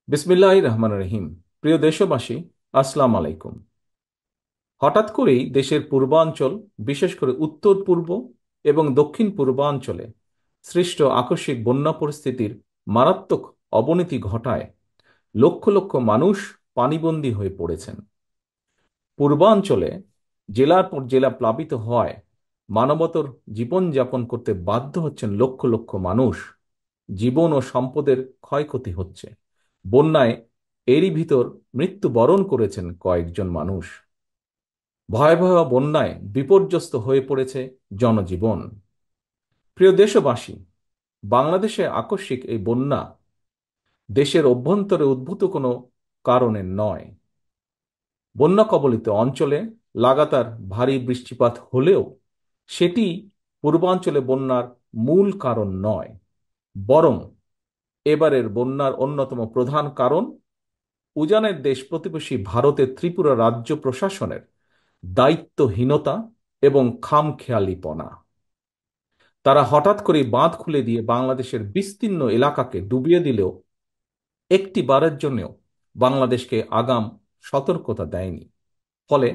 বিসমিল্লাহির রহমানির রহিম। প্রিয় দেশবাসী, আসসালামু আলাইকুম। হঠাৎ করেই দেশের পূর্বাঞ্চল, বিশেষ করে উত্তর পূর্ব এবং দক্ষিণ পূর্বাঞ্চলে সৃষ্ট আকস্মিক বন্যা পরিস্থিতির মারাত্মক অবনতি ঘটায় লক্ষ লক্ষ মানুষ পানিবন্দী হয়ে পড়েছেন। পূর্বাঞ্চলে জেলার পর জেলা প্লাবিত হওয়ায় মানবতর জীবনযাপন করতে বাধ্য হচ্ছেন লক্ষ লক্ষ মানুষ। জীবন ও সম্পদের ক্ষয়ক্ষতি হচ্ছে। বন্যায় এরই ভিতর মৃত্যুবরণ করেছেন কয়েকজন মানুষ। ভয়াবহ বন্যায় বিপর্যস্ত হয়ে পড়েছে জনজীবন। প্রিয় দেশবাসী, বাংলাদেশে আকস্মিক এই বন্যা দেশের অভ্যন্তরে উদ্ভূত কোনো কারণে নয়। বন্যা কবলিত অঞ্চলে লাগাতার ভারী বৃষ্টিপাত হলেও সেটি পূর্বাঞ্চলে বন্যার মূল কারণ নয়। বরং এবারের বন্যার অন্যতম প্রধান কারণ উজানের দেশ প্রতিবেশী ভারতের ত্রিপুরা রাজ্য প্রশাসনের দায়িত্বহীনতা এবং খামখেয়ালিপনা। তারা হঠাৎ করে বাঁধ খুলে দিয়ে বাংলাদেশের বিস্তীর্ণ এলাকাকে ডুবিয়ে দিলেও একটি বারের জন্যও বাংলাদেশকে আগাম সতর্কতা দেয়নি। ফলে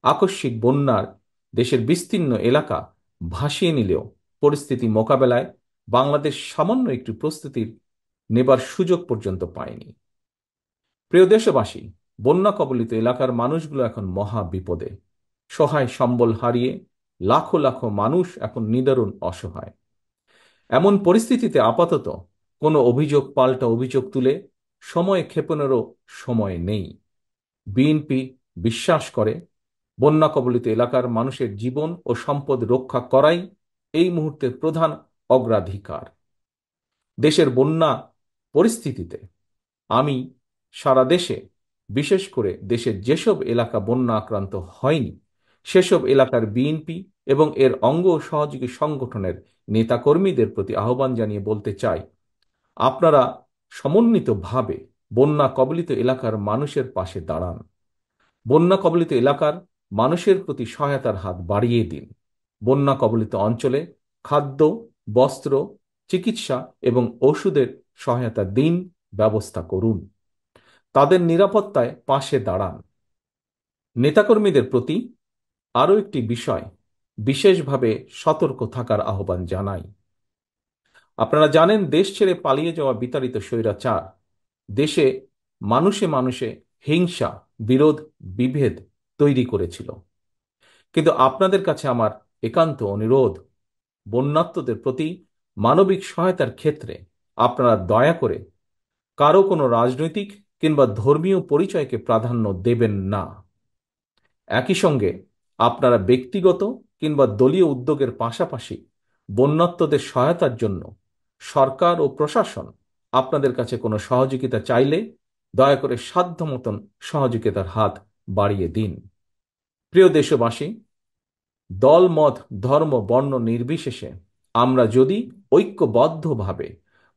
আকস্মিক বন্যার দেশের বিস্তীর্ণ এলাকা ভাসিয়ে নিলেও পরিস্থিতি মোকাবেলায় বাংলাদেশ সামান্য একটু প্রস্তুতির নেবার সুযোগ পর্যন্ত পায়নি। প্রিয় দেশবাসী, বন্যা কবলিত এলাকার মানুষগুলো এখন মহা বিপদে। সহায় সম্বল হারিয়ে লাখো লাখো মানুষ এখন নিদারুণ অসহায়। এমন পরিস্থিতিতে আপাতত কোনো অভিযোগ পাল্টা অভিযোগ তুলে সময় ক্ষেপণেরও সময় নেই। বিএনপি বিশ্বাস করে বন্যা কবলিত এলাকার মানুষের জীবন ও সম্পদ রক্ষা করাই এই মুহূর্তের প্রধান অগ্রাধিকার। দেশের বন্যা পরিস্থিতিতে আমি সারা দেশে, বিশেষ করে দেশের যেসব এলাকা বন্যা আক্রান্ত হয়নি সেসব এলাকার বিএনপি এবং এর অঙ্গ ও সহযোগী সংগঠনের নেতাকর্মীদের প্রতি আহ্বান জানিয়ে বলতে চাই, আপনারা সমন্বিতভাবে বন্যা কবলিত এলাকার মানুষের পাশে দাঁড়ান। বন্যা কবলিত এলাকার মানুষের প্রতি সহায়তার হাত বাড়িয়ে দিন। বন্যা কবলিত অঞ্চলে খাদ্য, বস্ত্র, চিকিৎসা এবং ওষুধের সহায়তা দিন, ব্যবস্থা করুন। তাদের নিরাপত্তায় পাশে দাঁড়ান। নেতাকর্মীদের প্রতি আরও একটি বিষয় বিশেষভাবে সতর্ক থাকার আহ্বান জানাই। আপনারা জানেন, দেশ ছেড়ে পালিয়ে যাওয়া বিতাড়িত স্বৈরাচার দেশে মানুষে মানুষে হিংসা, বিরোধ, বিভেদ তৈরি করেছিল। কিন্তু আপনাদের কাছে আমার একান্ত অনুরোধ, বন্যার্তদের প্রতি মানবিক সহায়তার ক্ষেত্রে আপনারা দয়া করে কারো কোনো রাজনৈতিক কিংবা ধর্মীয় পরিচয়কে প্রাধান্য দেবেন না। একই সঙ্গে আপনারা ব্যক্তিগত কিংবা দলীয় উদ্যোগের পাশাপাশি বন্যার্তদের সহায়তার জন্য সরকার ও প্রশাসন আপনাদের কাছে কোনো সহযোগিতা চাইলে দয়া করে সাধ্য মতন সহযোগিতার হাত বাড়িয়ে দিন। প্রিয় দেশবাসী, দল, মত, ধর্ম, বর্ণ নির্বিশেষে আমরা যদি ঐক্যবদ্ধভাবে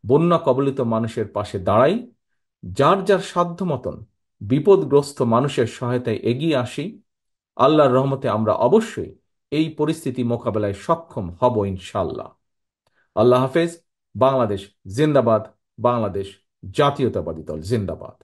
বন্যা কবলিত মানুষের পাশে দাঁড়াই, যার যার সাধ্য মতন বিপদগ্রস্ত মানুষের সহায়তায় এগিয়ে আসি, আল্লাহর রহমতে আমরা অবশ্যই এই পরিস্থিতি মোকাবেলায় সক্ষম হব ইনশাল্লাহ। আল্লাহ হাফেজ। বাংলাদেশ জিন্দাবাদ। বাংলাদেশ জাতীয়তাবাদী দল জিন্দাবাদ।